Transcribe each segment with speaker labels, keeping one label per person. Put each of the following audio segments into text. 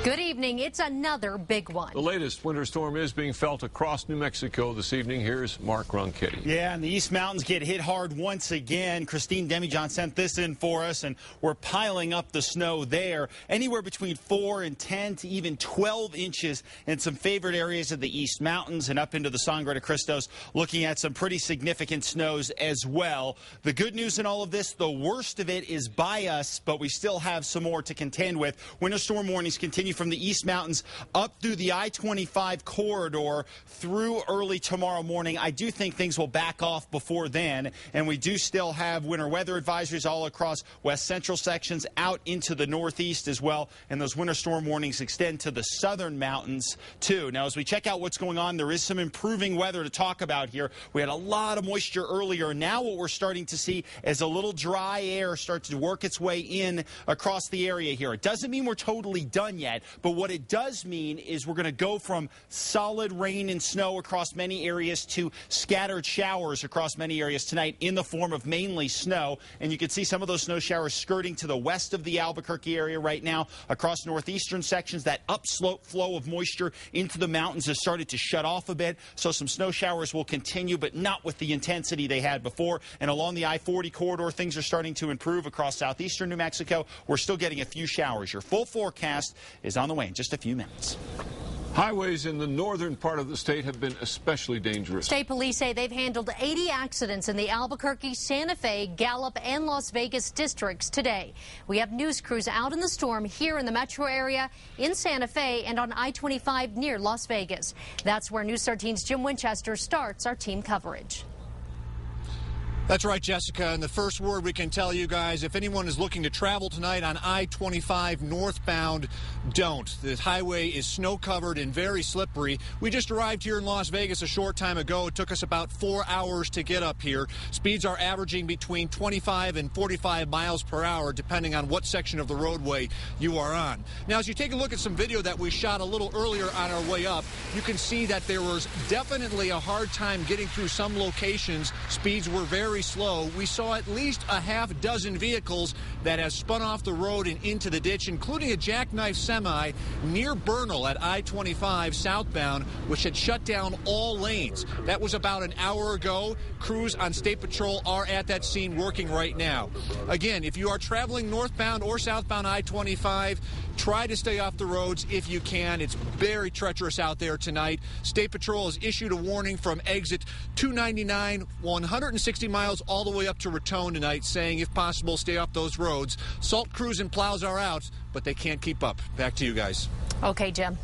Speaker 1: Good evening. It's another big one.
Speaker 2: The latest winter storm is being felt across New Mexico this evening. Here's Mark Ronchetti.
Speaker 3: Yeah, and the East Mountains get hit hard once again. Christine Demijohn sent this in for us, and we're piling up the snow there. Anywhere between 4 and 10 to even 12 inches in some favored areas of the East Mountains and up into the Sangre de Cristos, looking at some pretty significant snows as well. The good news in all of this, the worst of it is by us, but we still have some more to contend with. Winter storm warnings continue from the East Mountains up through the I-25 corridor through early tomorrow morning. I do think things will back off before then, and we do still have winter weather advisories all across west central sections out into the northeast as well, and those winter storm warnings extend to the southern mountains too. Now, as we check out what's going on, there is some improving weather to talk about here. We had a lot of moisture earlier. Now what we're starting to see is a little dry air start to work its way in across the area here. It doesn't mean we're totally done yet, but what it does mean is we're going to go from solid rain and snow across many areas to scattered showers across many areas tonight in the form of mainly snow. And you can see some of those snow showers skirting to the west of the Albuquerque area right now. Across northeastern sections, that upslope flow of moisture into the mountains has started to shut off a bit. So some snow showers will continue, but not with the intensity they had before. And along the I-40 corridor, things are starting to improve across southeastern New Mexico. We're still getting a few showers. Your full forecast is on the way in just a few minutes.
Speaker 2: Highways in the northern part of the state have been especially dangerous.
Speaker 1: State police say they've handled 80 accidents in the Albuquerque, Santa Fe, Gallup, and Las Vegas districts today. We have news crews out in the storm here in the metro area, in Santa Fe, and on I-25 near Las Vegas. That's where News 13's Jim Winchester starts our team coverage.
Speaker 4: That's right, Jessica. And the first word we can tell you guys, if anyone is looking to travel tonight on I-25 northbound, don't. The highway is snow-covered and very slippery. We just arrived here in Las Vegas a short time ago. It took us about 4 hours to get up here. Speeds are averaging between 25 and 45 miles per hour, depending on what section of the roadway you are on. Now, as you take a look at some video that we shot a little earlier on our way up, you can see that there was definitely a hard time getting through some locations. Speeds were very slow. We saw at least a half dozen vehicles that have spun off the road and into the ditch, including a jackknife semi near Bernal at I-25 southbound, which had shut down all lanes. That was about an hour ago. Crews on State Patrol are at that scene working right now. Again, if you are traveling northbound or southbound I-25, try to stay off the roads if you can. It's very treacherous out there tonight. State Patrol has issued a warning from exit 299, 160 miles all the way up to Raton tonight, saying if possible, stay off those roads. Salt crews and plows are out, but they can't keep up. Back to you guys.
Speaker 1: Okay, Jim.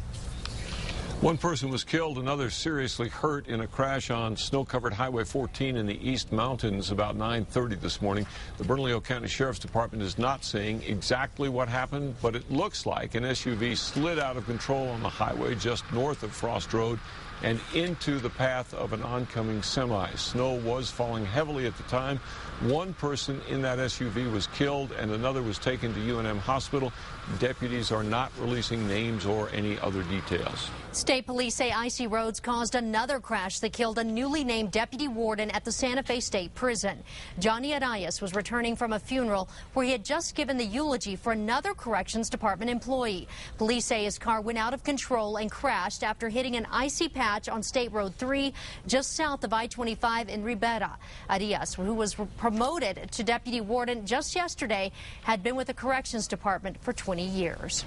Speaker 2: One person was killed, another seriously hurt in a crash on snow-covered Highway 14 in the East Mountains about 9:30 this morning. The Bernalillo County Sheriff's Department is not saying exactly what happened, but it looks like an SUV slid out of control on the highway just north of Frost Road and into the path of an oncoming semi. Snow was falling heavily at the time. One person in that SUV was killed and another was taken to UNM Hospital. Deputies are not releasing names or any other details.
Speaker 1: State police say icy roads caused another crash that killed a newly named deputy warden at the Santa Fe State Prison. Johnny Arias was returning from a funeral where he had just given the eulogy for another Corrections Department employee. Police say his car went out of control and crashed after hitting an icy patch on State Road 3 just south of I-25 in Ribera. Arias, who was promoted to deputy warden just yesterday, had been with the Corrections Department for 20 years.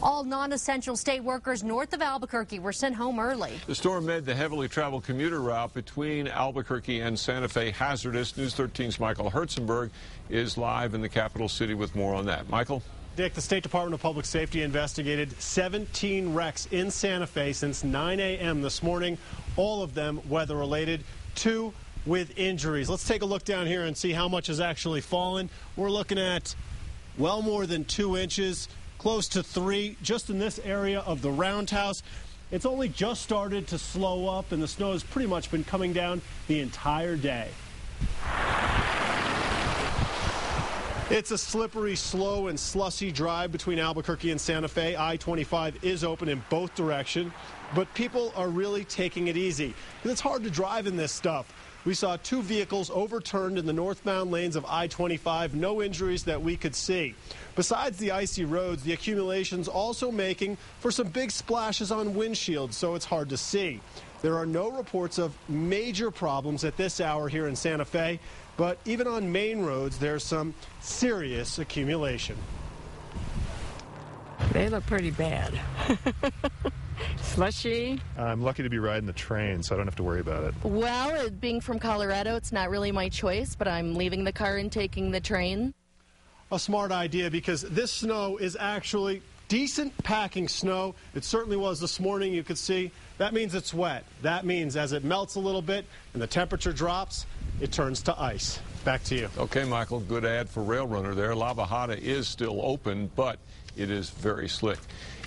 Speaker 1: All non-essential state workers north of Albuquerque were sent home early.
Speaker 2: The storm made the heavily traveled commuter route between Albuquerque and Santa Fe hazardous. News 13's Michael Hertzenberg is live in the capital city with more on that. Michael?
Speaker 5: Dick, the State Department of Public Safety investigated 17 wrecks in Santa Fe since 9 a.m. this morning, all of them weather-related, 2 with injuries. Let's take a look down here and see how much has actually fallen. We're looking at well more than 2 inches, close to 3, just in this area of the roundhouse. It's only just started to slow up, and the snow has pretty much been coming down the entire day. It's a slippery, slow, and slushy drive between Albuquerque and Santa Fe. I-25 is open in both directions, but people are really taking it easy. It's hard to drive in this stuff. We saw 2 vehicles overturned in the northbound lanes of I-25. No injuries that we could see. Besides the icy roads, the accumulation's also making for some big splashes on windshields, so it's hard to see. There are no reports of major problems at this hour here in Santa Fe, but even on main roads, there's some serious accumulation.
Speaker 6: They look pretty bad. Slushy.
Speaker 7: I'm lucky to be riding the train, so I don't have to worry about it.
Speaker 8: Well, being from Colorado, it's not really my choice, but I'm leaving the car and taking the train.
Speaker 5: A smart idea, because this snow is actually decent packing snow. It certainly was this morning. You could see that means it's wet. That means as it melts a little bit and the temperature drops, it turns to ice. Back to you.
Speaker 2: Okay, Michael, good ad for Rail Runner there. La Bajada is still open, but it is very slick.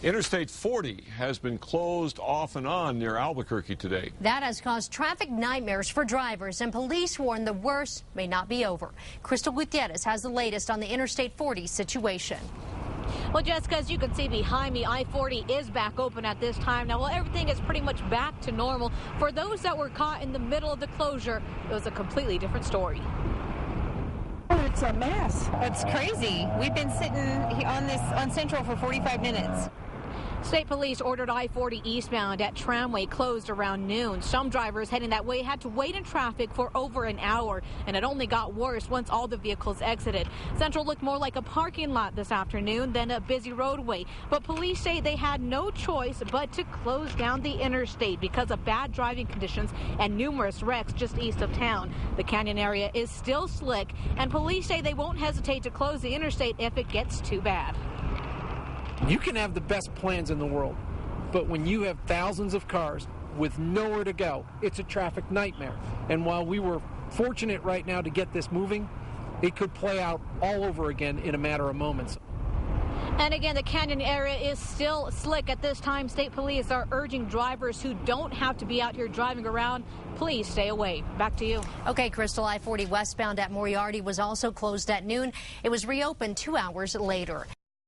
Speaker 2: Interstate 40 has been closed off and on near Albuquerque today.
Speaker 1: That has caused traffic nightmares for drivers, and police warn the worst may not be over. Crystal Gutierrez has the latest on the Interstate 40 situation.
Speaker 9: Well, Jessica, as you can see behind me, I-40 is back open at this time. Now, while everything is pretty much back to normal, for those that were caught in the middle of the closure, it was a completely different story.
Speaker 10: It's a mess. It's crazy. We've been sitting on Central for 45 minutes.
Speaker 9: State police ordered I-40 eastbound at Tramway closed around noon. Some drivers heading that way had to wait in traffic for over an hour, and it only got worse once all the vehicles exited. Central looked more like a parking lot this afternoon than a busy roadway, but police say they had no choice but to close down the interstate because of bad driving conditions and numerous wrecks just east of town. The Canyon area is still slick, and police say they won't hesitate to close the interstate if it gets too bad.
Speaker 11: You can have the best plans in the world, but when you have thousands of cars with nowhere to go, it's a traffic nightmare. And while we were fortunate right now to get this moving, it could play out all over again in a matter of moments.
Speaker 9: And again, the Canyon area is still slick at this time. State police are urging drivers who don't have to be out here driving around, please stay away. Back to you.
Speaker 1: Okay, Crystal, I-40 westbound at Moriarty was also closed at noon. It was reopened 2 hours later.